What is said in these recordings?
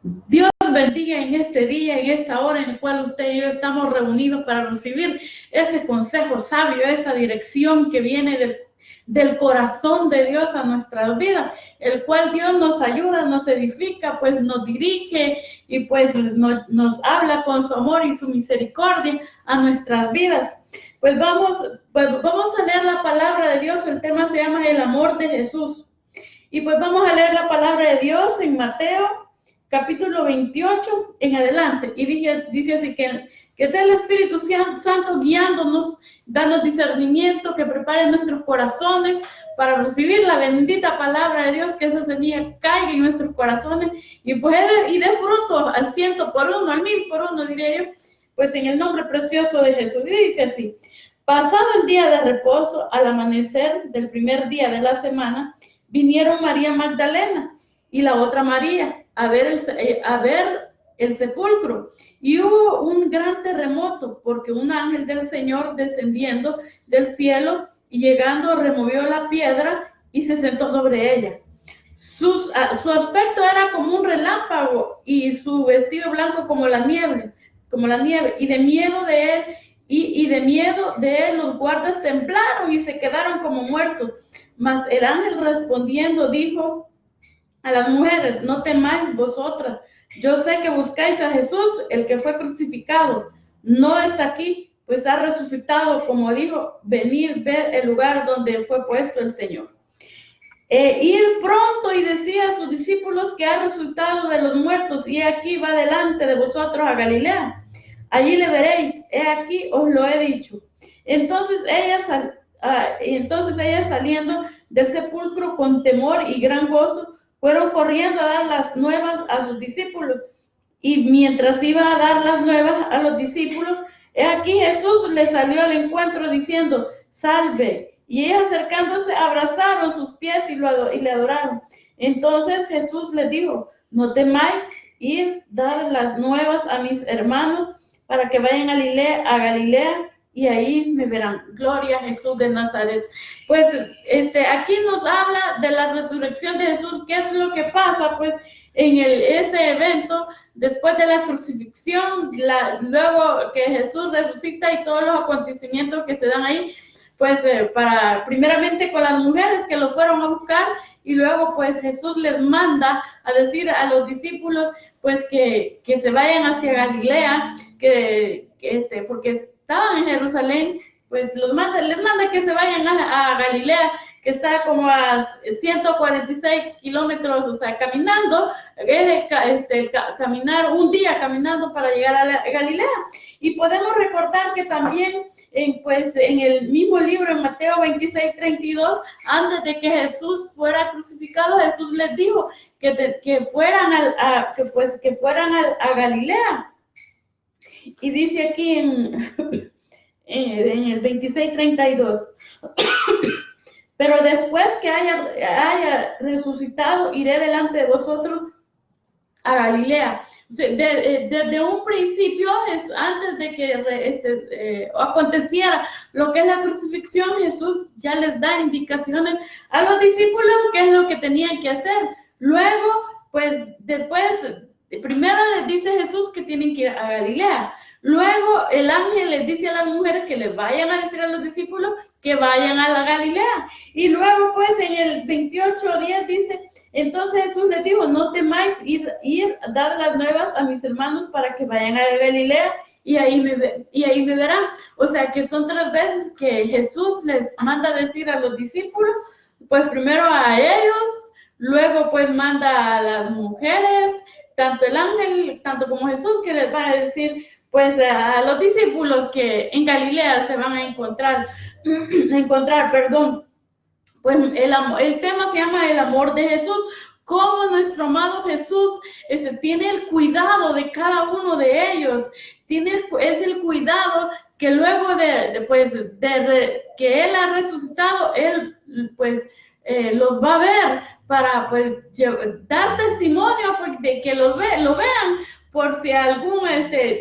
Dios bendiga en este día, en esta hora en la cual usted y yo estamos reunidos para recibir ese consejo sabio, esa dirección que viene del corazón de Dios a nuestras vidas, el cual Dios nos ayuda, nos edifica, pues nos dirige y pues nos habla con su amor y su misericordia a nuestras vidas. Pues vamos a leer la palabra de Dios. El tema se llama el amor de Jesús. Y pues vamos a leer la palabra de Dios en Mateo capítulo 28 en adelante. Y dice así que sea el Espíritu Santo guiándonos, dando discernimiento, que prepare nuestros corazones para recibir la bendita palabra de Dios, que esa semilla caiga en nuestros corazones y pues y dé fruto al 100 por uno, al 1000 por uno, diría yo, pues en el nombre precioso de Jesús. Y dice así: pasado el día de reposo, al amanecer del primer día de la semana, vinieron María Magdalena y la otra María a ver el sepulcro. Y hubo un gran terremoto, porque un ángel del Señor descendiendo del cielo y llegando removió la piedra y se sentó sobre ella. Su aspecto era como un relámpago y su vestido blanco como la nieve, y de miedo de él los guardas temblaron y se quedaron como muertos. Mas el ángel respondiendo dijo a las mujeres: no temáis vosotras, yo sé que buscáis a Jesús, el que fue crucificado. No está aquí, pues ha resucitado, como dijo. Venid, ver el lugar donde fue puesto el Señor. Ir pronto y decía a sus discípulos que ha resucitado de los muertos, y aquí va delante de vosotros a Galilea. Allí le veréis, he aquí os lo he dicho. Entonces ellas saliendo del sepulcro con temor y gran gozo, fueron corriendo a dar las nuevas a sus discípulos. Y mientras iba a dar las nuevas a los discípulos, he aquí Jesús les salió al encuentro diciendo: salve. Y ellos acercándose abrazaron sus pies y le adoraron. Entonces Jesús les dijo: no temáis, ir, dar las nuevas a mis hermanos para que vayan a Galilea y ahí me verán. Gloria a Jesús de Nazaret. Pues aquí nos habla de la resurrección de Jesús. ¿Qué es lo que pasa? Pues en ese evento, después de la crucifixión, luego que Jesús resucita y todos los acontecimientos que se dan ahí, pues primeramente con las mujeres que lo fueron a buscar, y luego pues Jesús les manda a decir a los discípulos pues que se vayan hacia Galilea, porque estaban en Jerusalén, pues les manda que se vayan a Galilea, que está como a 146 kilómetros, o sea, caminando, caminar un día caminando para llegar a Galilea. Y podemos recordar que también en el mismo libro, en Mateo 26:32, antes de que Jesús fuera crucificado, Jesús les dijo que fueran a Galilea. Y dice aquí en el 26:32, pero después que haya resucitado, iré delante de vosotros a Galilea. Desde un principio, antes de que aconteciera lo que es la crucifixión, Jesús ya les da indicaciones a los discípulos qué es lo que tenían que hacer. Luego, pues después, primero les dice Jesús que tienen que ir a Galilea. Luego el ángel les dice a las mujeres que les vayan a decir a los discípulos que vayan a la Galilea. Y luego pues en el 28:10 dice: entonces Jesús les dijo: no temáis, ir a dar las nuevas a mis hermanos para que vayan a Galilea y ahí me verán. O sea que son 3 veces que Jesús les manda decir a los discípulos, pues primero a ellos, luego pues manda a las mujeres, tanto el ángel, tanto como Jesús, que les va a decir pues a los discípulos que en Galilea se van a encontrar, pues el tema se llama el amor de Jesús. Cómo nuestro amado Jesús tiene el cuidado de cada uno de ellos, es el cuidado que luego que Él ha resucitado, Él pues los va a ver para pues dar testimonio pues, de que lo vean, por si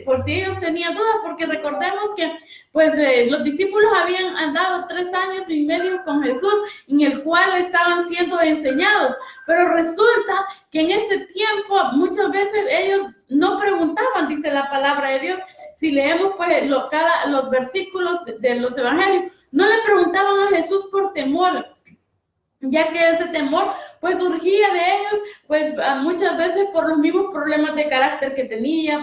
por si ellos tenían dudas, porque recordemos que pues los discípulos habían andado 3 años y medio con Jesús, en el cual estaban siendo enseñados, pero resulta que en ese tiempo muchas veces ellos no preguntaban, dice la palabra de Dios. Si leemos pues los versículos de los evangelios, no le preguntaban a Jesús por temor, ya que ese temor pues surgía de ellos pues muchas veces por los mismos problemas de carácter que tenía,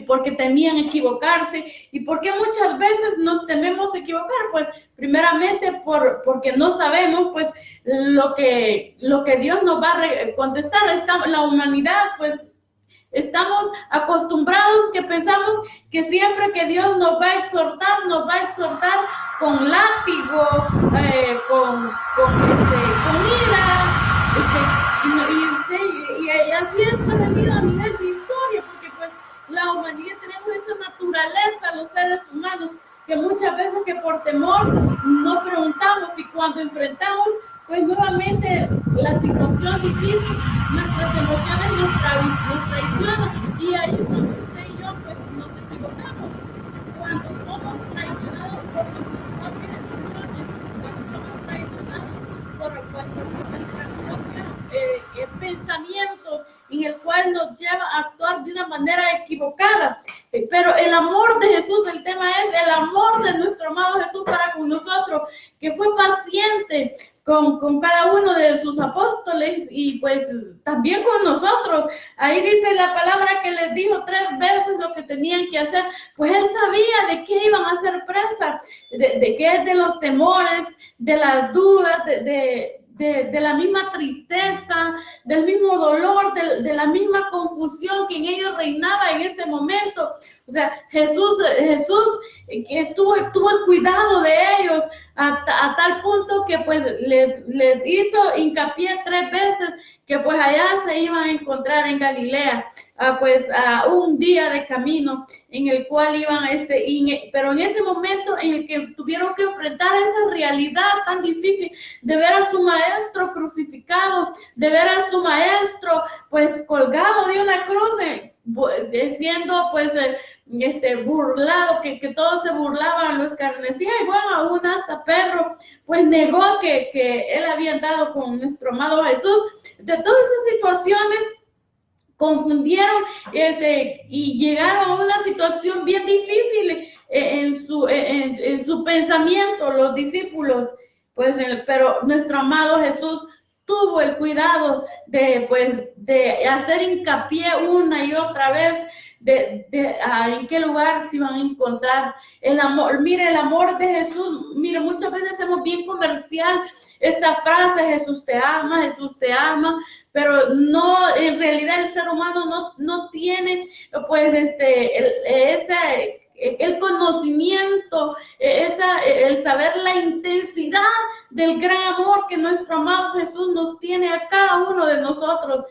porque temían equivocarse. ¿Y por qué muchas veces nos tememos equivocar? Pues primeramente porque no sabemos pues lo que Dios nos va a contestar. La humanidad pues estamos acostumbrados que pensamos que siempre que Dios nos va a exhortar con látigo, con ira, y así es venido a nivel de historia, porque pues la humanidad tenemos esa naturaleza, los seres humanos, que muchas veces que por temor no preguntamos, y cuando enfrentamos pues nuevamente la situación difícil, nuestras emociones nos traicionan, y ahí cuando usted y yo pues nos equivocamos, cuando somos traicionados por nuestras propias emociones, cuando somos traicionados por nuestra propia pensamiento, en el cual nos lleva a actuar de una manera equivocada. Pero el amor de Jesús, el tema es el amor de nuestro amado Jesús para con nosotros, que fue paciente con cada uno de sus apóstoles y pues también con nosotros. Ahí dice la palabra que les dijo 3 veces lo que tenían que hacer, pues él sabía de qué iban a ser presa, de qué, de los temores, de las dudas, de la misma tristeza, del mismo dolor, de la misma confusión que en ellos reinaba en ese momento. O sea, Jesús que tuvo el cuidado de ellos a tal punto que pues les hizo hincapié 3 veces que pues allá se iban a encontrar en Galilea, pues a un día de camino en el cual iban pero en ese momento en el que tuvieron que enfrentar esa realidad tan difícil de ver a su maestro crucificado, de ver a su maestro pues colgado de una cruz, siendo pues burlado, que todos se burlaban, lo escarnecían, y bueno, aún hasta Pedro pues negó que él había andado con nuestro amado Jesús. De todas esas situaciones confundieron y llegaron a una situación bien difícil en su pensamiento los discípulos, pues pero nuestro amado Jesús tuvo el cuidado de hacer hincapié una y otra vez en qué lugar se iban a encontrar. El amor, mire, el amor de Jesús, mire, muchas veces hacemos bien comercial esta frase, Jesús te ama, pero no, en realidad el ser humano no tiene pues el conocimiento, el saber la intensidad del gran amor que nuestro amado Jesús nos tiene a cada uno de nosotros.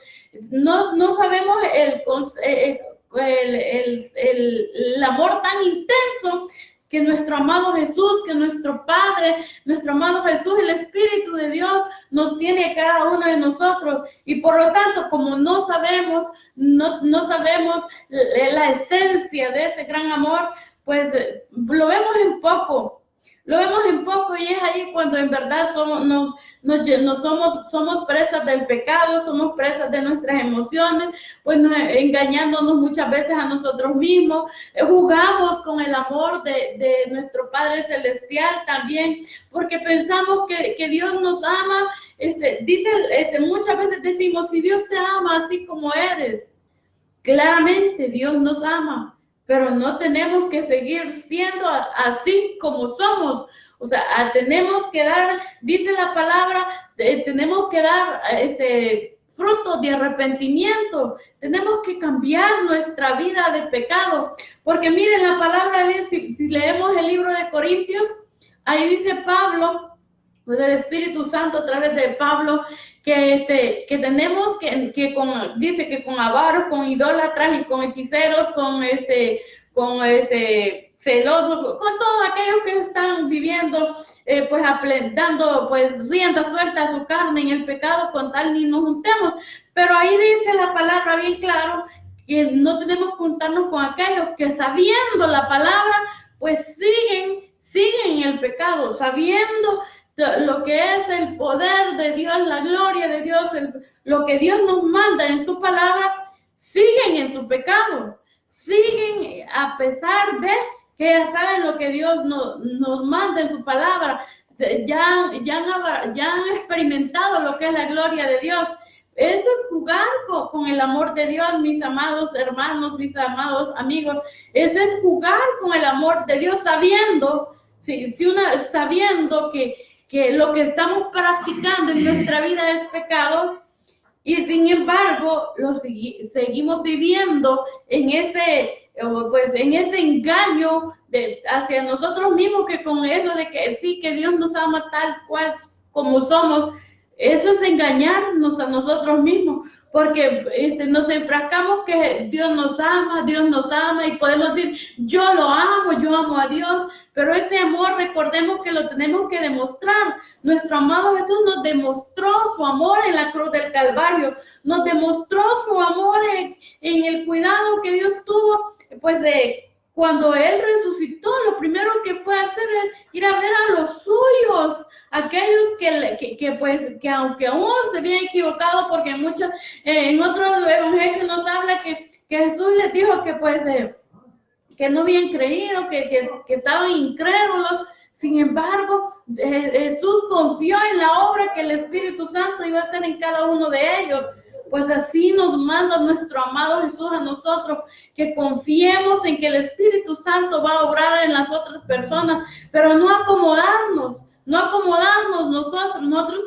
No sabemos el amor tan intenso que nuestro amado Jesús, que nuestro Padre, nuestro amado Jesús, el Espíritu de Dios nos tiene a cada uno de nosotros. Y por lo tanto, como no sabemos la esencia de ese gran amor, pues lo vemos en poco. Y es ahí cuando en verdad somos presas del pecado, somos presas de nuestras emociones, pues engañándonos muchas veces a nosotros mismos, jugamos con el amor de nuestro Padre Celestial también, porque pensamos que Dios nos ama. Muchas veces decimos, si Dios te ama así como eres, claramente Dios nos ama, pero no tenemos que seguir siendo así como somos. O sea, tenemos que dar, dice la palabra, tenemos que dar fruto de arrepentimiento. Tenemos que cambiar nuestra vida de pecado. Porque miren, la palabra dice, si leemos el libro de Corintios, ahí dice Pablo, pues el Espíritu Santo a través de Pablo, que dice que con avaros, con idólatras y con hechiceros, celosos, con todos aquellos que están viviendo, pues dando pues rienda suelta a su carne en el pecado, con tal ni nos juntemos. Pero ahí dice la palabra bien claro que no tenemos que juntarnos con aquellos que sabiendo la palabra, pues siguen en el pecado, sabiendo lo que es el poder de Dios, la gloria de Dios, lo que Dios nos manda en su palabra, siguen en su pecado, siguen a pesar de que ya saben lo que Dios nos manda en su palabra, ya han experimentado lo que es la gloria de Dios. Eso es jugar con el amor de Dios, mis amados hermanos, mis amados amigos. Eso es jugar con el amor de Dios, sabiendo que lo que estamos practicando en nuestra vida es pecado, y sin embargo seguimos viviendo en ese engaño hacia nosotros mismos, que con eso de que sí, que Dios nos ama tal cual como somos. Eso es engañarnos a nosotros mismos, porque nos enfrascamos que Dios nos ama, y podemos decir, yo lo amo, yo amo a Dios, pero ese amor, recordemos que lo tenemos que demostrar. Nuestro amado Jesús nos demostró su amor en la cruz del Calvario, nos demostró su amor en el cuidado que Dios tuvo, pues cuando Él resucitó, lo primero que fue hacer es ir a ver a los suyos, aquellos que aunque aún se habían equivocado, porque en otros evangelios nos habla que Jesús les dijo que no habían creído, que estaban incrédulos. Sin embargo, Jesús confió en la obra que el Espíritu Santo iba a hacer en cada uno de ellos. Pues así nos manda nuestro amado Jesús a nosotros, que confiemos en que el Espíritu Santo va a obrar en las otras personas, pero no acomodarnos nosotros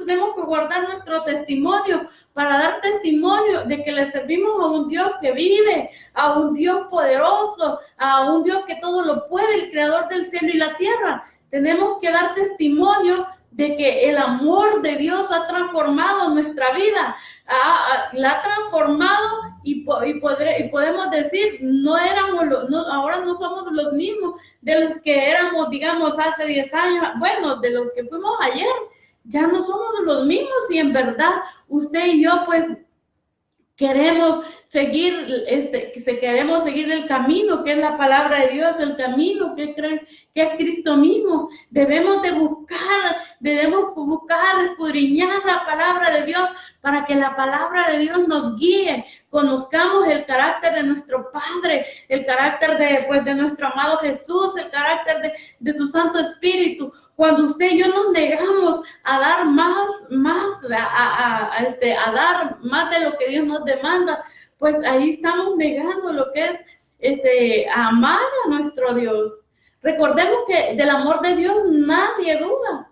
tenemos que guardar nuestro testimonio para dar testimonio de que le servimos a un Dios que vive, a un Dios poderoso, a un Dios que todo lo puede, el creador del cielo y la tierra. Tenemos que dar testimonio de que el amor de Dios ha transformado nuestra vida, la ha transformado, y podemos decir, ahora no somos los mismos de los que éramos, digamos, hace 10 años, bueno, de los que fuimos ayer, ya no somos los mismos, y en verdad usted y yo pues queremos seguir el camino que es la palabra de Dios, el camino que es Cristo mismo. Debemos buscar, escudriñar la palabra de Dios para que la palabra de Dios nos guíe, conozcamos el carácter de nuestro Padre, el carácter de nuestro amado Jesús, el carácter de su Santo Espíritu. Cuando usted y yo nos negamos a dar a dar más de lo que Dios nos demanda, pues ahí estamos negando lo que es amar a nuestro Dios. Recordemos que del amor de Dios nadie duda,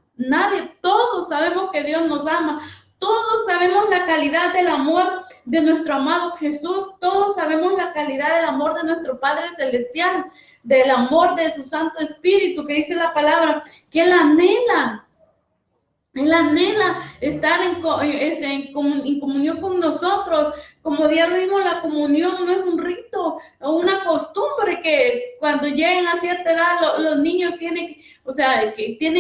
todos sabemos que Dios nos ama, todos sabemos la calidad del amor de nuestro amado Jesús, todos sabemos la calidad del amor de nuestro Padre Celestial, del amor de su Santo Espíritu, que dice la palabra, que Él anhela estar en comunión con nosotros. Como ya lo vimos, la comunión no es un rito o una costumbre que cuando lleguen a cierta edad los niños tienen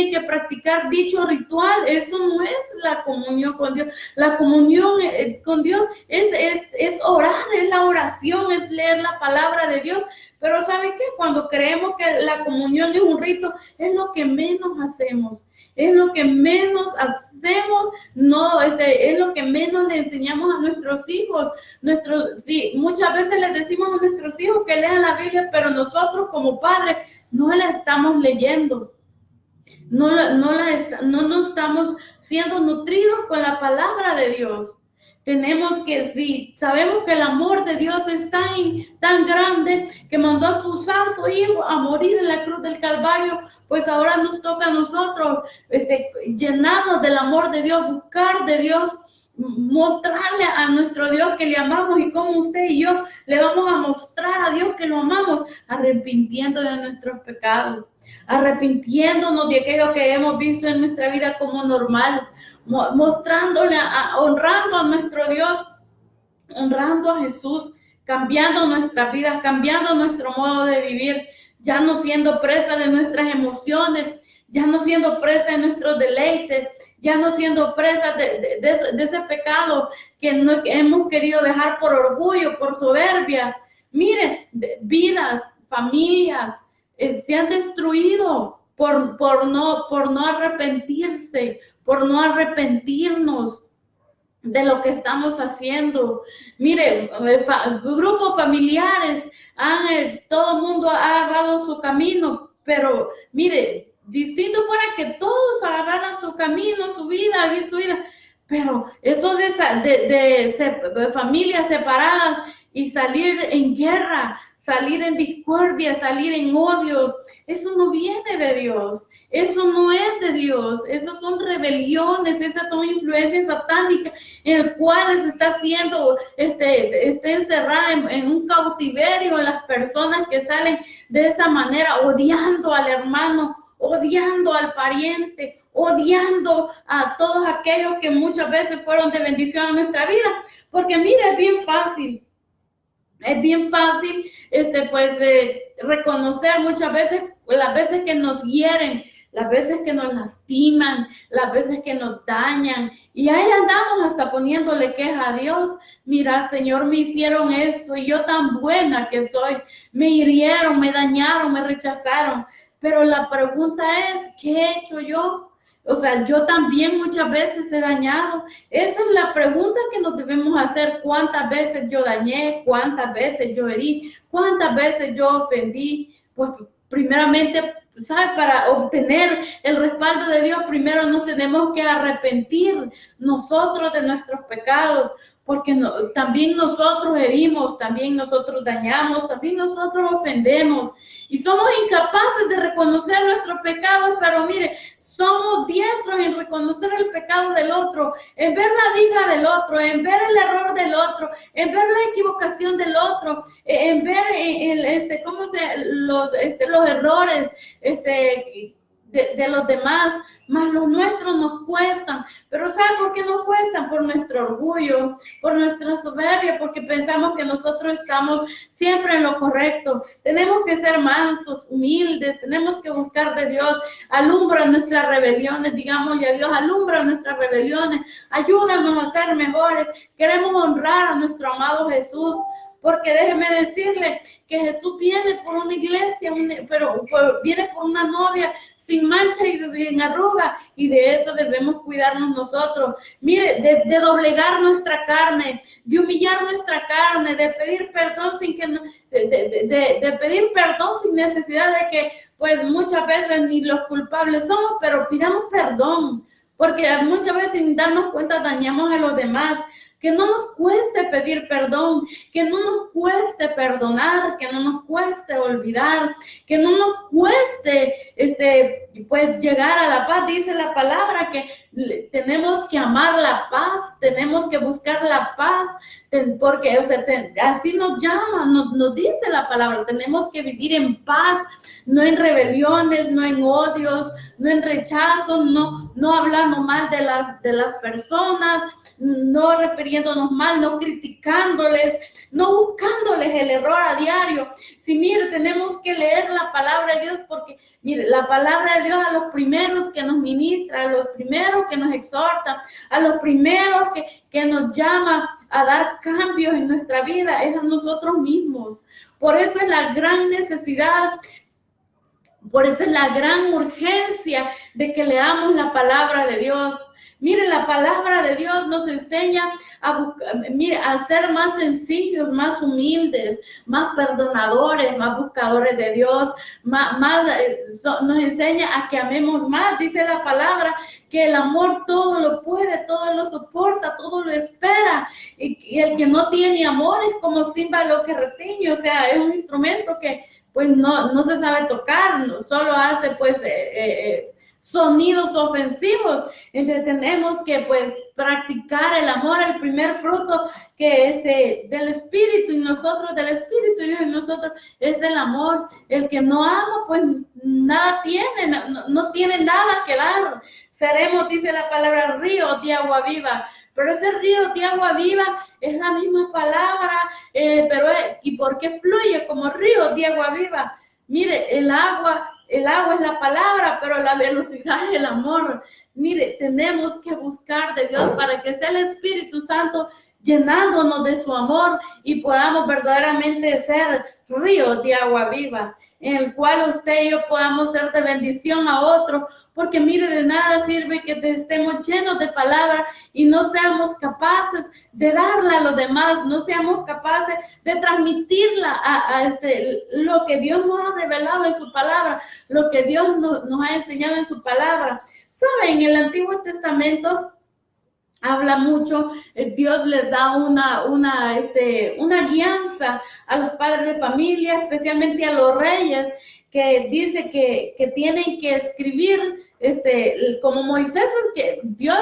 que practicar dicho ritual. Eso no es la comunión con Dios. La comunión con Dios es orar, es la oración, es leer la palabra de Dios. Pero ¿sabe qué? Cuando creemos que la comunión es un rito, es lo que menos hacemos. Es lo que menos hacemos, es lo que menos le enseñamos a nuestros hijos. Muchas veces les decimos a nuestros hijos que lean la Biblia, pero nosotros como padres no la estamos leyendo. No estamos siendo nutridos con la palabra de Dios. Sabemos que el amor de Dios es tan grande que mandó a su santo Hijo a morir en la cruz del Calvario, pues ahora nos toca a nosotros llenarnos del amor de Dios, buscar de Dios, mostrarle a nuestro Dios que le amamos. Y como usted y yo le vamos a mostrar a Dios que lo amamos, arrepintiendo de nuestros pecados, arrepintiéndonos de aquello que hemos visto en nuestra vida como normal, mostrándole, honrando a nuestro Dios, honrando a Jesús cambiando nuestras vidas, cambiando nuestro modo de vivir, ya no siendo presa de nuestras emociones, ya no siendo presa de nuestros deleites, ya no siendo presa de ese pecado que hemos querido dejar por orgullo, por soberbia. Mire, vidas, familias se han destruido por no arrepentirse, por no arrepentirnos de lo que estamos haciendo. Mire, grupos familiares, todo el mundo ha agarrado su camino, pero mire, distinto fuera que todos agarraran su camino, su vida, vivir su vida, pero eso de familias separadas y salir en guerra, salir en discordia, salir en odio, eso no viene de Dios, eso no es de Dios, eso son rebeliones, esas son influencias satánicas en el cual se está haciendo, está encerrada en un cautiverio en las personas que salen de esa manera, odiando al hermano, odiando al pariente, odiando a todos aquellos que muchas veces fueron de bendición a nuestra vida, porque mira, es bien fácil, reconocer muchas veces, las veces que nos hieren, las veces que nos lastiman, las veces que nos dañan, y ahí andamos hasta poniéndole queja a Dios. Mira, Señor, me hicieron esto, y yo tan buena que soy, me hirieron, me dañaron, me rechazaron. Pero la pregunta es, ¿qué he hecho yo? O sea, yo también muchas veces he dañado. Esa es la pregunta que nos debemos hacer. ¿Cuántas veces yo dañé? ¿Cuántas veces yo herí? ¿Cuántas veces yo ofendí? Pues primeramente, ¿sabes? Para obtener el respaldo de Dios, primero nos tenemos que arrepentir nosotros de nuestros pecados. Porque también nosotros herimos, también nosotros dañamos, también nosotros ofendemos. Y somos incapaces de reconocer nuestros pecados, pero mire, somos diestros en reconocer el pecado del otro, en ver la viga del otro, en ver el error del otro, en ver la equivocación del otro, en ver los errores, de los demás, más los nuestros nos cuestan. Pero ¿sabe por qué nos cuestan? Por nuestro orgullo, por nuestra soberbia, porque pensamos que nosotros estamos siempre en lo correcto. Tenemos que ser mansos, humildes, tenemos que buscar de Dios. Alumbra nuestras rebeliones, digámosle a Dios, alumbra nuestras rebeliones, ayúdanos a ser mejores. Queremos honrar a nuestro amado Jesús, porque déjeme decirle que Jesús viene por una iglesia, viene por una novia sin mancha y sin arruga, y de eso debemos cuidarnos nosotros. Mire, de doblegar nuestra carne, de humillar nuestra carne, de pedir perdón de pedir perdón sin necesidad de que, pues muchas veces ni los culpables somos, pero pidamos perdón, porque muchas veces sin darnos cuenta dañamos a los demás. Que no nos cueste pedir perdón, que no nos cueste perdonar, que no nos cueste olvidar, que no nos cueste pues llegar a la paz. Dice la palabra que tenemos que amar la paz, tenemos que buscar la paz, porque así nos llama, nos dice la palabra, tenemos que vivir en paz, no en rebeliones, no en odios, no en rechazos, no hablando mal de las personas, no refiriéndonos mal, no criticándoles, no buscándoles el error a diario. Sí, mire, tenemos que leer la palabra de Dios, porque mire, la palabra de Dios a los primeros que nos ministra, a los primeros que nos exhorta, a los primeros que nos llama a dar cambios en nuestra vida, es a nosotros mismos. Por eso es la gran necesidad, por eso es la gran urgencia de que leamos la palabra de Dios. Mire, la palabra de Dios nos enseña a ser más sencillos, más humildes, más perdonadores, más buscadores de Dios, nos enseña a que amemos más. Dice la palabra que el amor todo lo puede, todo lo soporta, todo lo espera. Y el que no tiene amor es como címbalo que retiñe, o sea, es un instrumento que pues no se sabe tocar, solo hace pues sonidos ofensivos. Entonces tenemos que pues practicar el amor, el primer fruto que del Espíritu, y nosotros del Espíritu, y nosotros es el amor. El que no ama pues nada tiene, no tiene nada que dar. Seremos, dice la palabra, ríos de agua viva. Pero ese río de agua viva es la misma palabra, ¿y por qué fluye como río de agua viva? Mire, el agua es la palabra, pero la velocidad es el amor. Mire, tenemos que buscar de Dios para que sea el Espíritu Santo llenándonos de su amor y podamos verdaderamente ser ríos de agua viva, en el cual usted y yo podamos ser de bendición a otros, porque mire, de nada sirve que estemos llenos de palabra y no seamos capaces de darla a los demás, no seamos capaces de transmitirla a lo que Dios nos ha revelado en su palabra, lo que Dios nos ha enseñado en su palabra. ¿Saben? En el Antiguo Testamento habla mucho, Dios les da una guianza a los padres de familia, especialmente a los reyes, que dice que tienen que escribir, como Moisés, es que Dios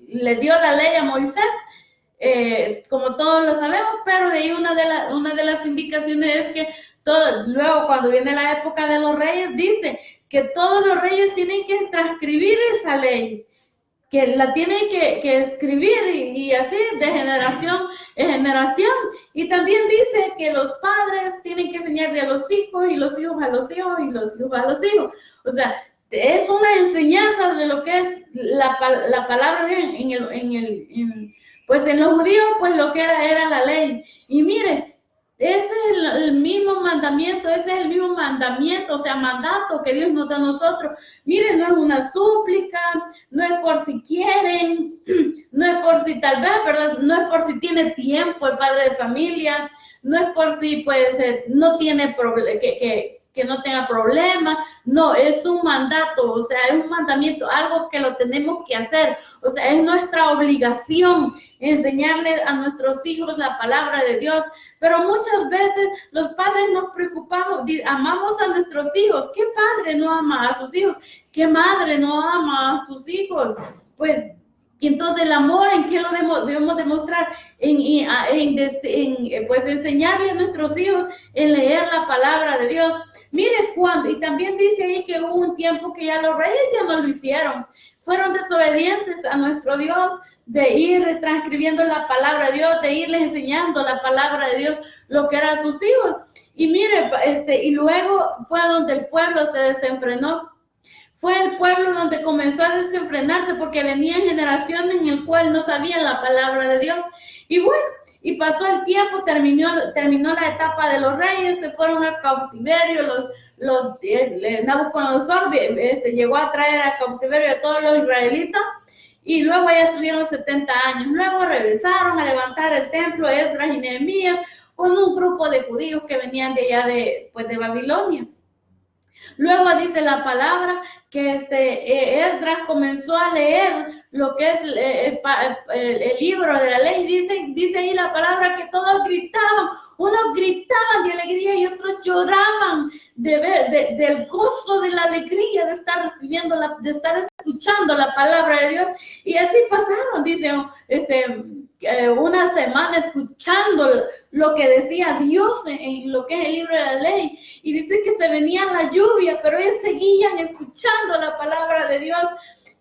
le dio la ley a Moisés, como todos lo sabemos, pero de ahí una de las indicaciones es que luego cuando viene la época de los reyes, dice que todos los reyes tienen que transcribir esa ley, que la tienen que escribir y así de generación en generación. Y también dice que los padres tienen que enseñarle a los hijos y los hijos a los hijos y los hijos a los hijos. O sea, es una enseñanza de lo que es la palabra de Dios. En los judíos, pues lo que era la ley. Y mire, ese es el mismo mandamiento, o sea, mandato que Dios nos da a nosotros. Miren, no es una súplica, no es por si quieren, no es por si tal vez, ¿verdad? No es por si tiene tiempo el padre de familia, no es por si pues no tiene que no tenga problema, no, es un mandato, o sea, es un mandamiento, algo que lo tenemos que hacer, o sea, es nuestra obligación enseñarle a nuestros hijos la palabra de Dios, pero muchas veces los padres nos preocupamos, amamos a nuestros hijos. ¿Qué padre no ama a sus hijos? ¿Qué madre no ama a sus hijos? Pues, y entonces el amor, ¿en qué lo debemos demostrar? Pues enseñarle a nuestros hijos en leer la palabra de Dios. Mire cuándo, y también dice ahí que hubo un tiempo que ya los reyes ya no lo hicieron. Fueron desobedientes a nuestro Dios, de ir transcribiendo la palabra de Dios, de irles enseñando la palabra de Dios, lo que eran sus hijos. Y mire, y luego fue donde el pueblo se desenfrenó. Fue el pueblo donde comenzó a desenfrenarse porque venían generaciones en el cual no sabían la palabra de Dios. Y bueno, y pasó el tiempo, terminó la etapa de los reyes, se fueron al cautiverio, Nabucodonosor llegó a traer al cautiverio a todos los israelitas, y luego ya estuvieron 70 años. Luego regresaron a levantar el templo Esdras y Nehemías con un grupo de judíos que venían de allá de Babilonia. Luego dice la palabra que Esdras comenzó a leer lo que es el libro de la ley. Dice ahí la palabra que todos gritaban, unos gritaban de alegría y otros lloraban del gozo, de la alegría de estar recibiendo, de estar escuchando la palabra de Dios. Y así pasaron, dice, una semana escuchando lo que decía Dios en lo que es el libro de la ley, y dice que se venía la lluvia, pero ellos seguían escuchando la palabra de Dios.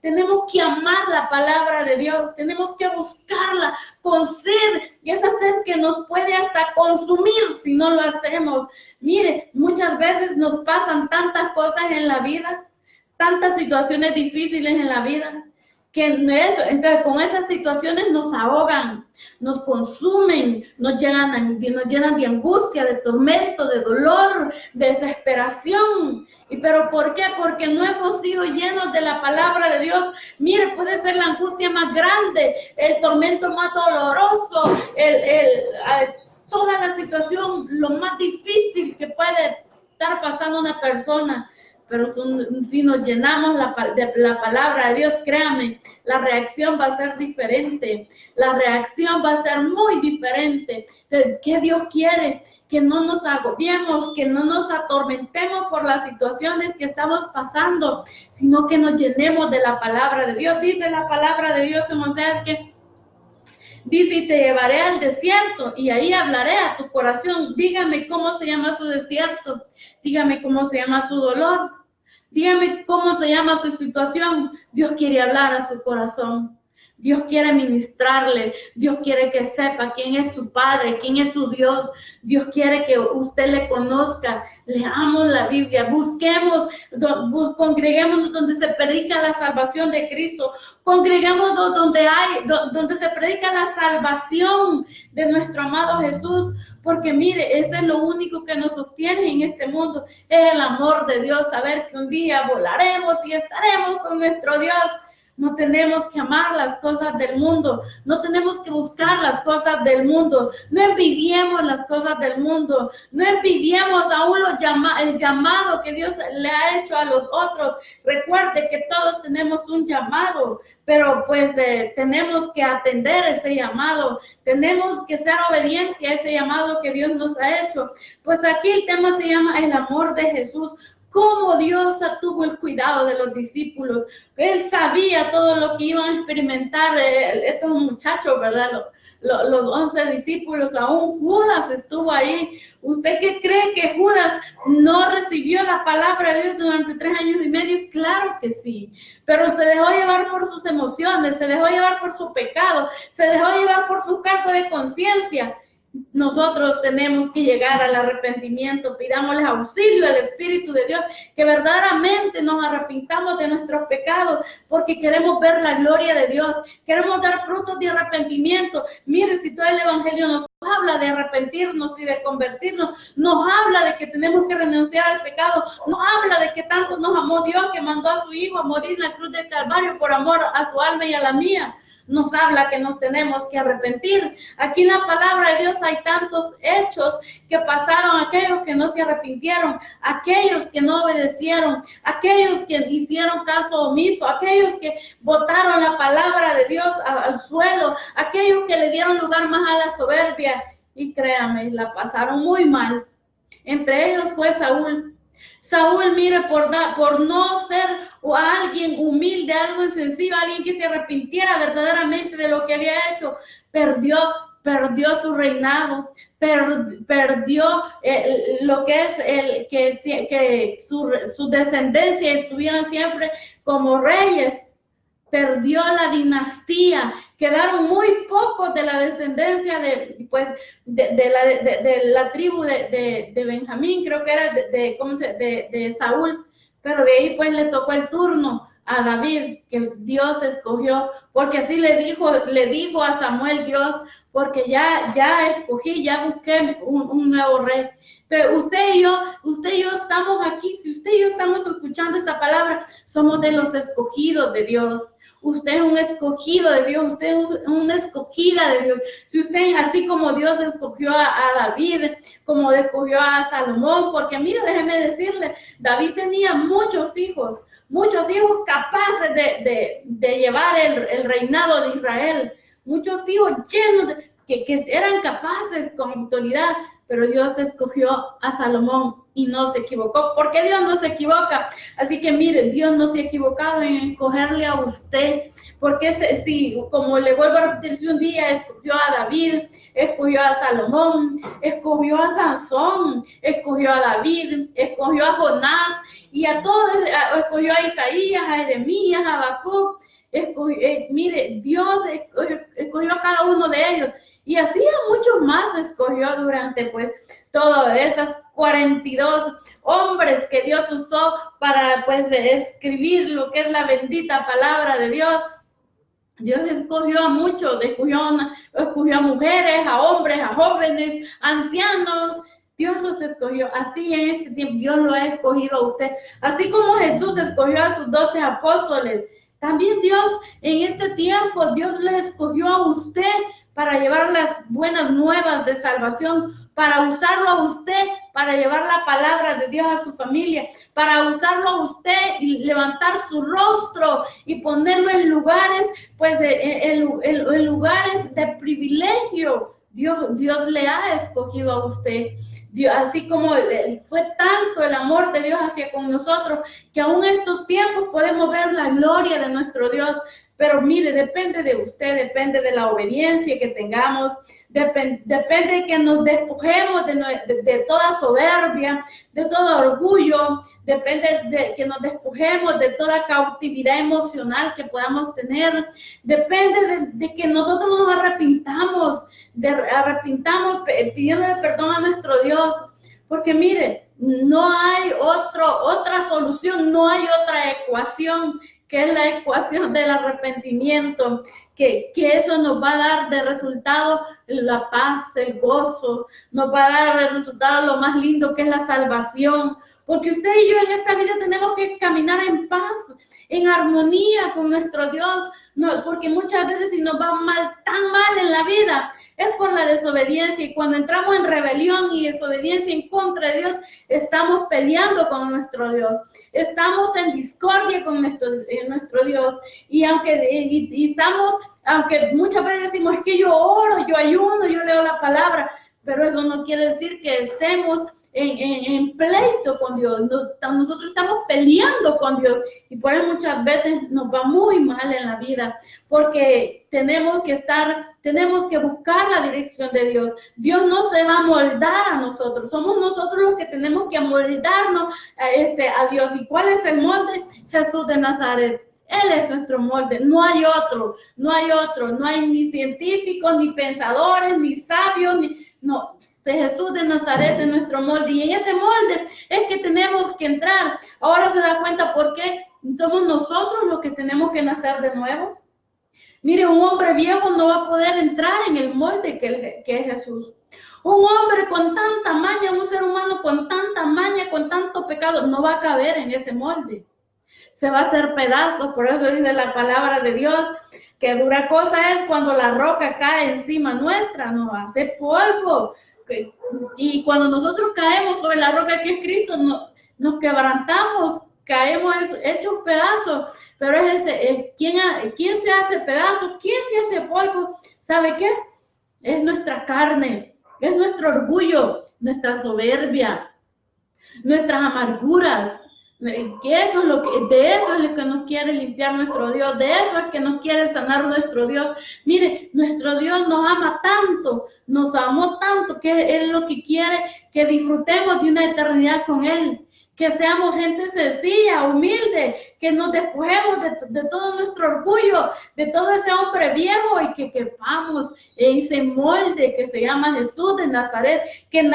Tenemos que amar la palabra de Dios, tenemos que buscarla con sed, y esa sed que nos puede hasta consumir si no lo hacemos. Mire, muchas veces nos pasan tantas cosas en la vida, tantas situaciones difíciles en la vida, que entonces con esas situaciones nos ahogan, nos consumen, nos llenan de angustia, de tormento, de dolor, de desesperación. ¿Pero por qué? Porque no hemos sido llenos de la palabra de Dios. Mire, puede ser la angustia más grande, el tormento más doloroso, toda la situación, lo más difícil que puede estar pasando una persona. Pero si nos llenamos de la palabra de Dios, créame, la reacción va a ser diferente. La reacción va a ser muy diferente. ¿Qué Dios quiere? Que no nos agobiemos, que no nos atormentemos por las situaciones que estamos pasando, sino que nos llenemos de la palabra de Dios. Dice la palabra de Dios en Oseas que dice, y te llevaré al desierto y ahí hablaré a tu corazón. Dígame cómo se llama su desierto. Dígame cómo se llama su dolor. Dígame cómo se llama su situación. Dios quiere hablar a su corazón. Dios quiere ministrarle, Dios quiere que sepa quién es su Padre, quién es su Dios. Dios quiere que usted le conozca. Leamos la Biblia, busquemos, congreguémonos donde se predica la salvación de Cristo, congreguémonos donde se predica la salvación de nuestro amado Jesús, porque mire, eso es lo único que nos sostiene en este mundo, es el amor de Dios, saber que un día volaremos y estaremos con nuestro Dios. No tenemos que amar las cosas del mundo, no tenemos que buscar las cosas del mundo, no envidiemos las cosas del mundo, no envidiemos aún el llamado que Dios le ha hecho a los otros. Recuerde que todos tenemos un llamado, pero pues tenemos que atender ese llamado, tenemos que ser obedientes a ese llamado que Dios nos ha hecho. Pues aquí el tema se llama el amor de Jesús. Cómo Dios tuvo el cuidado de los discípulos. Él sabía todo lo que iban a experimentar estos muchachos, ¿verdad? Los 11 discípulos, aún Judas estuvo ahí. ¿Usted qué cree que Judas no recibió la palabra de Dios durante 3 años y medio? Claro que sí, pero se dejó llevar por sus emociones, se dejó llevar por su pecado, se dejó llevar por su cargo de conciencia. Nosotros tenemos que llegar al arrepentimiento, pidámosle auxilio al Espíritu de Dios, que verdaderamente nos arrepintamos de nuestros pecados, porque queremos ver la gloria de Dios, queremos dar frutos de arrepentimiento. Mire, si todo el Evangelio nos habla de arrepentirnos y de convertirnos, nos habla de que tenemos que renunciar al pecado, nos habla de que tanto nos amó Dios que mandó a su Hijo a morir en la cruz del Calvario por amor a su alma y a la mía. Nos habla que nos tenemos que arrepentir. Aquí en la palabra de Dios hay tantos hechos que pasaron, aquellos que no se arrepintieron, aquellos que no obedecieron, aquellos que hicieron caso omiso, aquellos que botaron la palabra de Dios al suelo, aquellos que le dieron lugar más a la soberbia, y créame, la pasaron muy mal. Entre ellos fue Saúl. Saúl, mire, por no ser alguien humilde, algo sencillo, alguien que se arrepintiera verdaderamente de lo que había hecho, perdió su reinado, perdió lo que es que su descendencia estuvieran siempre como reyes. Perdió la dinastía, quedaron muy pocos de la descendencia de la tribu de Benjamín, creo que era de Saúl, pero de ahí pues le tocó el turno a David, que Dios escogió, porque así le dijo a Samuel Dios, porque ya escogí, ya busqué un nuevo rey. Pero usted y yo estamos aquí, si usted y yo estamos escuchando esta palabra, somos de los escogidos de Dios. Usted es un escogido de Dios, usted es una escogida de Dios. Si usted, así como Dios escogió a David, como escogió a Salomón, porque mire, déjeme decirle, David tenía muchos hijos capaces de llevar el reinado de Israel, muchos hijos llenos que eran capaces con autoridad, pero Dios escogió a Salomón y no se equivocó, porque Dios no se equivoca. Así que mire, Dios no se ha equivocado en escogerle a usted, porque sí, como le vuelvo a repetir, si un día escogió a David, escogió a Salomón, escogió a Sansón, escogió a David, escogió a Jonás, y a todos, escogió a Isaías, a Jeremías, a Habacuc. Mire, Dios escogió a cada uno de ellos, y así a muchos más escogió durante pues todas esas 42 hombres que Dios usó para pues escribir lo que es la bendita palabra de Dios. Dios escogió a muchos, escogió a mujeres, a hombres, a jóvenes, ancianos. Dios los escogió. Así en este tiempo Dios lo ha escogido a usted, así como Jesús escogió a sus 12 apóstoles. También Dios en este tiempo, Dios le escogió a usted para llevar las buenas nuevas de salvación, para usarlo a usted, para llevar la palabra de Dios a su familia, para usarlo a usted y levantar su rostro y ponerlo en lugares, pues en lugares de privilegio. Dios le ha escogido a usted. Dios, así como fue tanto el amor de Dios hacia con nosotros, que aún en estos tiempos podemos ver la gloria de nuestro Dios. Pero mire, depende de usted, depende de la obediencia que tengamos, depende de que nos despojemos de toda soberbia, de todo orgullo, depende de que nos despojemos de toda cautividad emocional que podamos tener, depende de que nosotros nos arrepintamos pidiéndole perdón a nuestro Dios, porque mire, no hay otra solución, no hay otra ecuación que es la ecuación del arrepentimiento, que eso nos va a dar de resultado la paz, el gozo, nos va a dar de resultado lo más lindo que es la salvación, porque usted y yo en esta vida tenemos que caminar en paz, en armonía con nuestro Dios, no, porque muchas veces si nos va mal, tan mal en la vida, es por la desobediencia, y cuando entramos en rebelión y desobediencia en contra de Dios, estamos peleando con nuestro Dios, estamos en discordia con nuestro Dios, y aunque muchas veces decimos, es que yo oro, yo ayuno, yo leo la palabra, pero eso no quiere decir que estemos en pleito con Dios. Nosotros estamos peleando con Dios, y por eso muchas veces nos va muy mal en la vida, porque tenemos que buscar la dirección de Dios. Dios no se va a moldar a nosotros, somos nosotros los que tenemos que moldarnos a Dios. ¿Y cuál es el molde? Jesús de Nazaret. Él es nuestro molde, no hay otro, no hay ni científicos, ni pensadores, ni sabios, no. De Jesús de Nazaret es nuestro molde, y en ese molde es que tenemos que entrar. Ahora se da cuenta por qué somos nosotros los que tenemos que nacer de nuevo. Mire, un hombre viejo no va a poder entrar en el molde que es Jesús. Un hombre con tanta maña, un ser humano con tanta maña, con tanto pecado, no va a caber en ese molde. Se va a hacer pedazos. Por eso dice la palabra de Dios que dura cosa es cuando la roca cae encima nuestra, nos hace polvo. Y cuando nosotros caemos sobre la roca que es Cristo, nos quebrantamos, caemos hechos pedazos. Pero es ¿quién se hace pedazos? ¿Quién se hace polvo? ¿Sabe qué? Es nuestra carne, es nuestro orgullo, nuestra soberbia, nuestras amarguras. De eso es lo que nos quiere limpiar nuestro Dios, de eso es que nos quiere sanar nuestro Dios. Mire, nuestro Dios nos ama tanto, nos amó tanto, que Él lo que quiere que disfrutemos de una eternidad con Él, que seamos gente sencilla, humilde, que nos despojemos de todo nuestro orgullo, de todo ese hombre viejo, y que quepamos en ese molde que se llama Jesús de Nazaret, que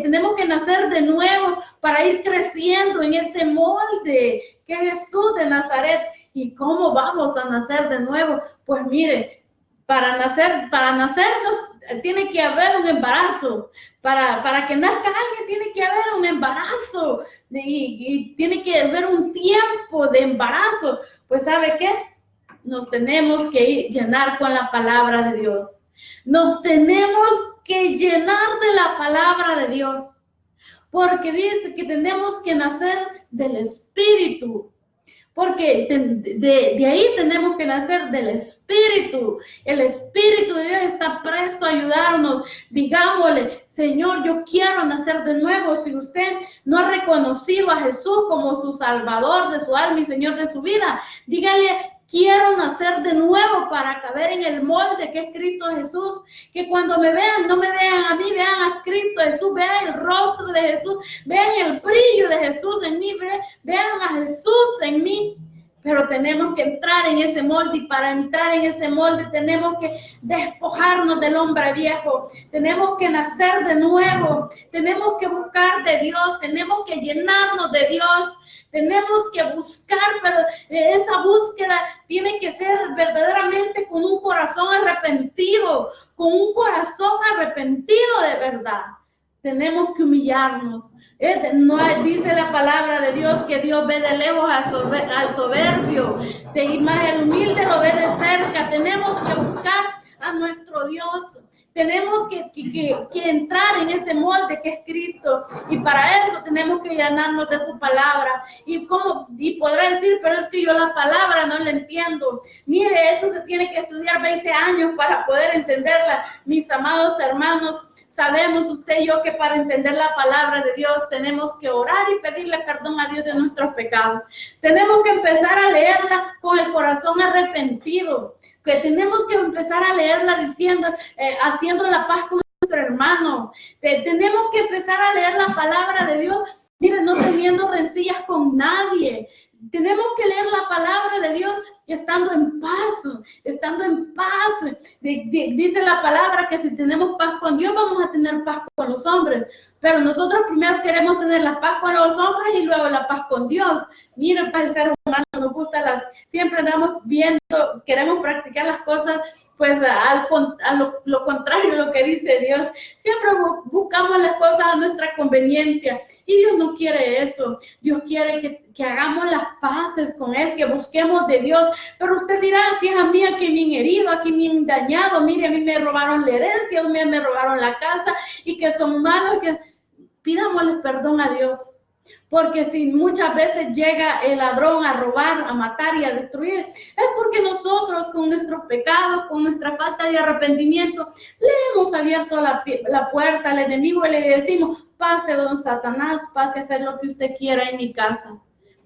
tenemos que nacer de nuevo para ir creciendo en ese molde que es Jesús de Nazaret. ¿Y cómo vamos a nacer de nuevo? Pues mire, para nacernos tiene que haber un embarazo. Para que nazca alguien tiene que haber un embarazo, y tiene que haber un tiempo de embarazo. Pues ¿sabe qué? Nos tenemos que llenar con la palabra de Dios. Nos tenemos que llenar de la palabra de Dios, porque dice que tenemos que nacer del Espíritu. Porque de ahí tenemos que nacer del Espíritu. El Espíritu de Dios está presto a ayudarnos. Digámosle, Señor, yo quiero nacer de nuevo. Si usted no ha reconocido a Jesús como su Salvador de su alma y Señor de su vida, dígale, quiero nacer de nuevo para caber en el molde que es Cristo Jesús. Que cuando me vean, no me vean a mí, vean a Cristo Jesús, vean el rostro de Jesús, vean el brillo de Jesús en mí, vean a Jesús en mí. Pero tenemos que entrar en ese molde, y para entrar en ese molde tenemos que despojarnos del hombre viejo, tenemos que nacer de nuevo, tenemos que buscar de Dios, tenemos que llenarnos de Dios. Tenemos que buscar, pero esa búsqueda tiene que ser verdaderamente con un corazón arrepentido, de verdad. Tenemos que humillarnos. Dice la palabra de Dios que Dios ve de lejos al soberbio, y más el humilde lo ve de cerca. Tenemos que buscar a nuestro Dios. Tenemos que entrar en ese molde que es Cristo, y para eso tenemos que llenarnos de su palabra. Y podrá decir, pero es que yo la palabra no la entiendo. Mire, eso se tiene que estudiar 20 años para poder entenderla, mis amados hermanos. sabemos usted y yo que para entender la palabra de Dios tenemos que orar y pedirle perdón a Dios de nuestros pecados. Tenemos que empezar a leerla con el corazón arrepentido, que tenemos que empezar a leerla diciendo, haciendo la paz con nuestro hermano. Tenemos que empezar a leer la palabra de Dios, miren, no teniendo rencillas con nadie. Tenemos que leer la palabra de Dios estando en paz, estando en paz. Dice la palabra que si tenemos paz con Dios, vamos a tener paz con los hombres. Pero nosotros primero queremos tener la paz con los hombres y luego la paz con Dios. Miren, para el ser humano nos gusta siempre andamos viendo, queremos practicar las cosas, pues lo contrario de lo que dice Dios. Siempre buscamos las cosas a nuestra conveniencia y Dios no quiere eso. Dios quiere que hagamos las paces con Él, que busquemos de Dios. Pero usted dirá, si es a mí a quien me han herido, a quien me han dañado, mire, a mí me robaron la herencia, a mí me robaron la casa y que son malos, que pidámosle perdón a Dios. Porque si muchas veces llega el ladrón a robar, a matar y a destruir, es porque nosotros con nuestros pecados, con nuestra falta de arrepentimiento, le hemos abierto la puerta al enemigo y le decimos, pase don Satanás, pase a hacer lo que usted quiera en mi casa.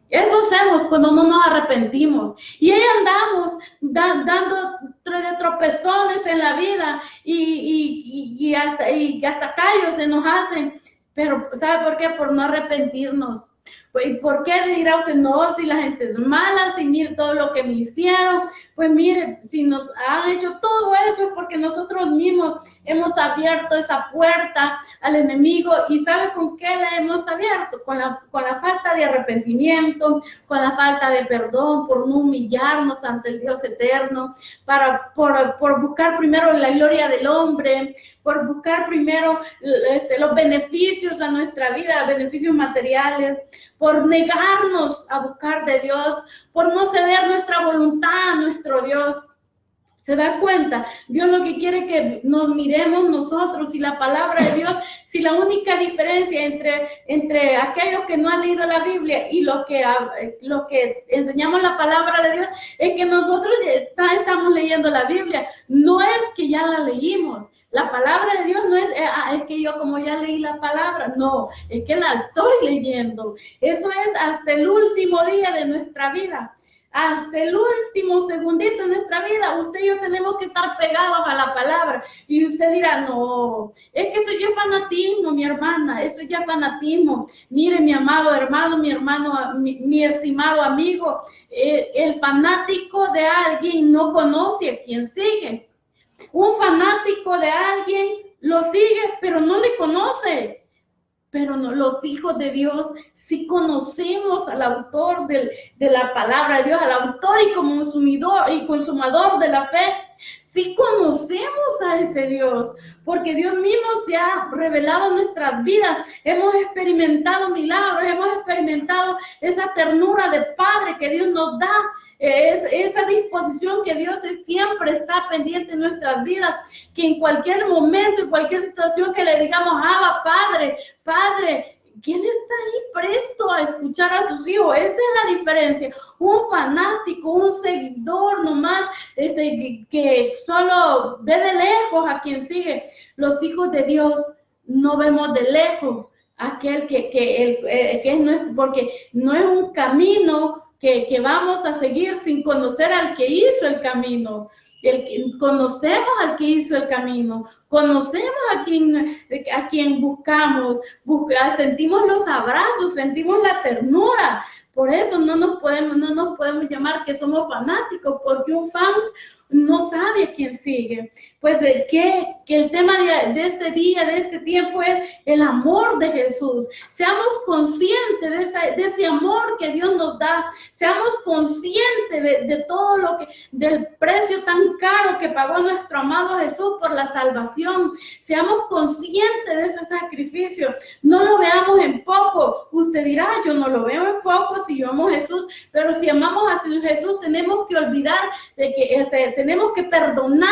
Eso hacemos cuando no nos arrepentimos. Y ahí andamos dando tropezones en la vida y hasta callos se nos hacen. Pero, ¿sabe por qué? Por no arrepentirnos. ¿Y por qué dirá usted, no, si la gente es mala, si mire todo lo que me hicieron? Pues mire, si nos han hecho todo eso es porque nosotros mismos hemos abierto esa puerta al enemigo. ¿Y sabe con qué la hemos abierto? Con la falta de arrepentimiento, con la falta de perdón, por no humillarnos ante el Dios eterno, por buscar primero la gloria del hombre, por buscar primero los beneficios a nuestra vida, beneficios materiales, por negarnos a buscar de Dios, por no ceder nuestra voluntad a nuestro Dios. ¿Se da cuenta? Dios lo que quiere es que nos miremos nosotros y la palabra de Dios, si la única diferencia entre aquellos que no han leído la Biblia y los que enseñamos la palabra de Dios, es que nosotros estamos leyendo la Biblia. No es que ya la leímos. La palabra de Dios no es que yo como ya leí la palabra, no, es que la estoy leyendo. Eso es hasta el último día de nuestra vida. Hasta el último segundito de nuestra vida, usted y yo tenemos que estar pegados a la palabra. Y usted dirá, no, es que eso ya es fanatismo, mi hermana, eso ya es fanatismo. Mire, mi amado hermano, mi hermano, mi estimado amigo, el fanático de alguien no conoce a quien sigue. Un fanático de alguien lo sigue, pero no le conoce. Pero no, los hijos de Dios, si conocemos al autor de la palabra de Dios, al autor y consumador de la fe, si conocemos a ese Dios, porque Dios mismo se ha revelado en nuestras vidas, hemos experimentado milagros, hemos experimentado esa ternura de Padre que Dios nos da, esa disposición que Dios siempre está pendiente en nuestras vidas, que en cualquier momento, en cualquier situación que le digamos, Padre, ¿quién está ahí presto a escuchar a sus hijos? Esa es la diferencia. Un fanático, un seguidor nomás, que solo ve de lejos a quien sigue. Los hijos de Dios no vemos de lejos aquel que es nuestro, porque no es un camino que vamos a seguir sin conocer al que hizo el camino. Conocemos al que hizo el camino, conocemos a quien buscamos, sentimos los abrazos, sentimos la ternura. Por eso no nos podemos llamar que somos fanáticos, porque un fan no sabe a quién sigue. Pues que el tema de este día, de este tiempo, es el amor de Jesús. Seamos conscientes de ese amor que Dios nos da. Seamos conscientes de todo del precio tan caro que pagó nuestro amado Jesús por la salvación. Seamos conscientes de ese sacrificio. No lo veamos en poco. Usted dirá, yo no lo veo en poco si yo amo a Jesús, pero si amamos a Jesús tenemos que olvidar de que tenemos que perdonar,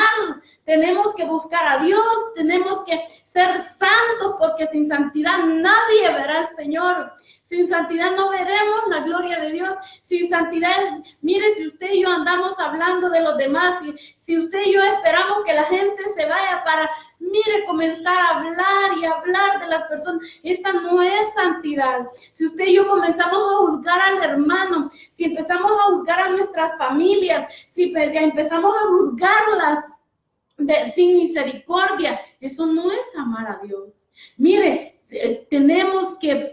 tenemos que buscar a Dios, tenemos que ser santos, porque porque sin santidad nadie verá al Señor. Sin santidad no veremos la gloria de Dios. Sin santidad, mire, si usted y yo andamos hablando de los demás, si usted y yo esperamos que la gente se vaya para, mire, comenzar a hablar y hablar de las personas, esa no es santidad. Si usted y yo comenzamos a juzgar al hermano, si empezamos a juzgar a nuestras familias, si empezamos a juzgarlas sin misericordia, eso no es amar a Dios. Mire, tenemos que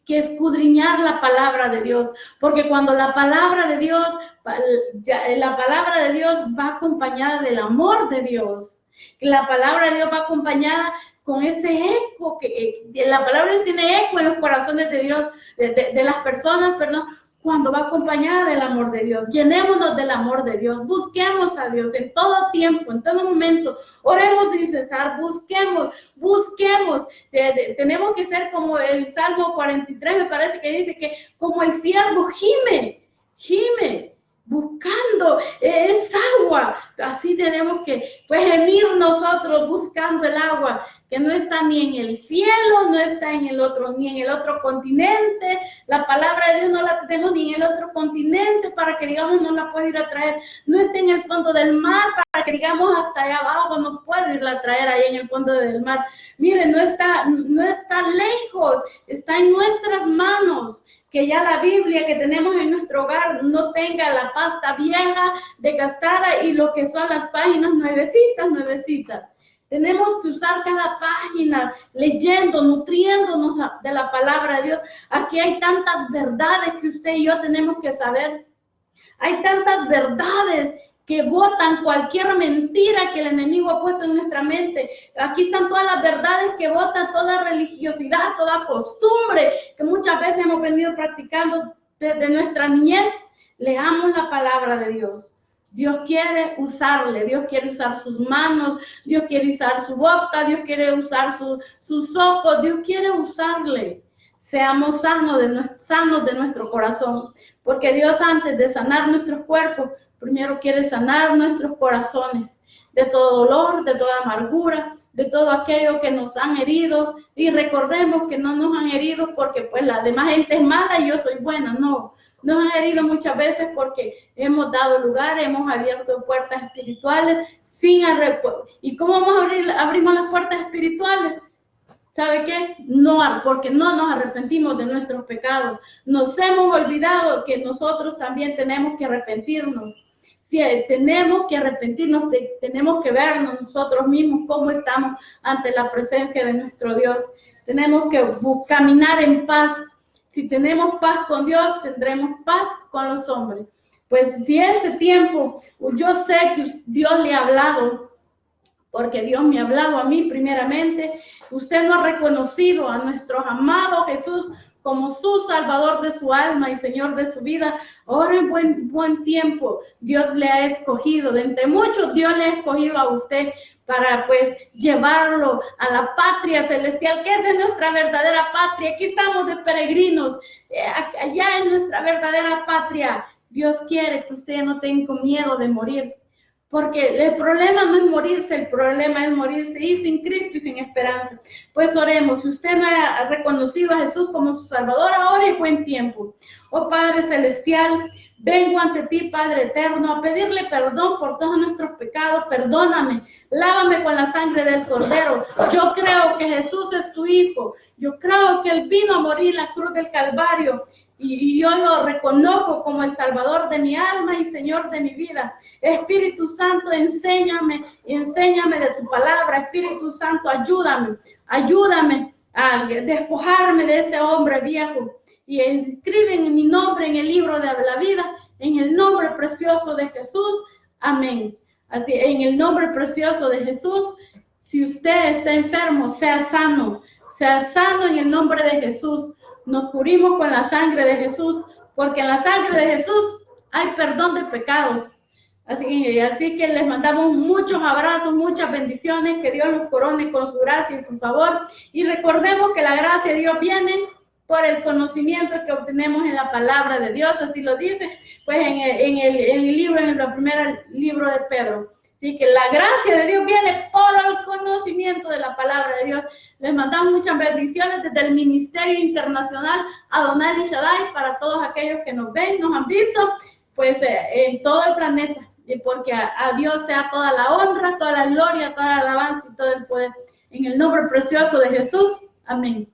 escudriñar la palabra de Dios, porque cuando la palabra de Dios va acompañada del amor de Dios, que la palabra de Dios va acompañada con ese eco, que la palabra de Dios tiene eco en los corazones de Dios, de las personas, perdón, cuando va acompañada del amor de Dios. Llenémonos del amor de Dios, busquemos a Dios en todo tiempo, en todo momento, oremos sin cesar, busquemos, tenemos que ser como el Salmo 43, me parece que dice que como el siervo gime, buscando esa agua, así tenemos que gemir nosotros buscando el agua, que no está ni en el cielo, no está ni en el otro continente. La palabra de Dios no la tenemos ni en el otro continente para que digamos no la puedo ir a traer, no está en el fondo del mar para que digamos hasta allá abajo no puedo irla a traer ahí en el fondo del mar. Miren, no está lejos, está en nuestras manos. Que ya la Biblia que tenemos en nuestro hogar no tenga la pasta vieja, desgastada y lo que son las páginas nuevecitas. Tenemos que usar cada página leyendo, nutriéndonos de la palabra de Dios. Aquí hay tantas verdades que usted y yo tenemos que saber. Hay tantas verdades que botan cualquier mentira que el enemigo ha puesto en nuestra mente. Aquí están todas las verdades que botan toda religiosidad, toda costumbre que muchas veces hemos venido practicando desde nuestra niñez. Leamos la palabra de Dios. Dios quiere usarle, Dios quiere usar sus manos, Dios quiere usar su boca, Dios quiere usar sus ojos, Dios quiere usarle. Seamos sanos de nuestro corazón, porque Dios antes de sanar nuestros cuerpos, primero quiere sanar nuestros corazones de todo dolor, de toda amargura, de todo aquello que nos han herido. Y recordemos que no nos han herido porque pues la demás gente es mala y yo soy buena. No, nos han herido muchas veces porque hemos dado lugar, hemos abierto puertas espirituales sin arrepentir. ¿Y cómo abrimos las puertas espirituales? ¿Sabe qué? No, porque no nos arrepentimos de nuestros pecados. Nos hemos olvidado que nosotros también tenemos que arrepentirnos. Sí, tenemos que arrepentirnos, tenemos que vernos nosotros mismos cómo estamos ante la presencia de nuestro Dios. Tenemos que caminar en paz. Si tenemos paz con Dios, tendremos paz con los hombres. Pues si este tiempo, yo sé que Dios le ha hablado, porque Dios me ha hablado a mí primeramente. Usted no ha reconocido a nuestro amado Jesús como su Salvador de su alma y Señor de su vida. Ahora en buen tiempo Dios le ha escogido. De entre muchos Dios le ha escogido a usted para pues llevarlo a la patria celestial, que es nuestra verdadera patria. Aquí estamos de peregrinos, allá en nuestra verdadera patria. Dios quiere que usted no tenga miedo de morir. Porque el problema no es morirse, el problema es morirse y sin Cristo y sin esperanza. Pues oremos. Si usted no ha reconocido a Jesús como su Salvador, ahora es buen tiempo. Oh Padre Celestial, vengo ante ti, Padre Eterno, a pedirle perdón por todos nuestros pecados. Perdóname, lávame con la sangre del Cordero. Yo creo que Jesús es tu Hijo. Yo creo que Él vino a morir en la cruz del Calvario. Y yo lo reconozco como el Salvador de mi alma y Señor de mi vida. Espíritu Santo, enséñame de tu palabra. Espíritu Santo, ayúdame a despojarme de ese hombre viejo. Y escriben mi nombre en el libro de la vida, en el nombre precioso de Jesús. Amén. Así, en el nombre precioso de Jesús, si usted está enfermo, sea sano en el nombre de Jesús. Nos cubrimos con la sangre de Jesús, porque en la sangre de Jesús hay perdón de pecados. Así que les mandamos muchos abrazos, muchas bendiciones, que Dios los corone con su gracia y su favor. Y recordemos que la gracia de Dios viene por el conocimiento que obtenemos en la palabra de Dios, así lo dice, pues en el primer libro de Pedro. Así que la gracia de Dios viene por el conocimiento de la palabra de Dios. Les mandamos muchas bendiciones desde el Ministerio Internacional Adonai y Shaddai para todos aquellos que nos ven, nos han visto, pues en todo el planeta. Y porque a Dios sea toda la honra, toda la gloria, toda la alabanza y todo el poder. En el nombre precioso de Jesús. Amén.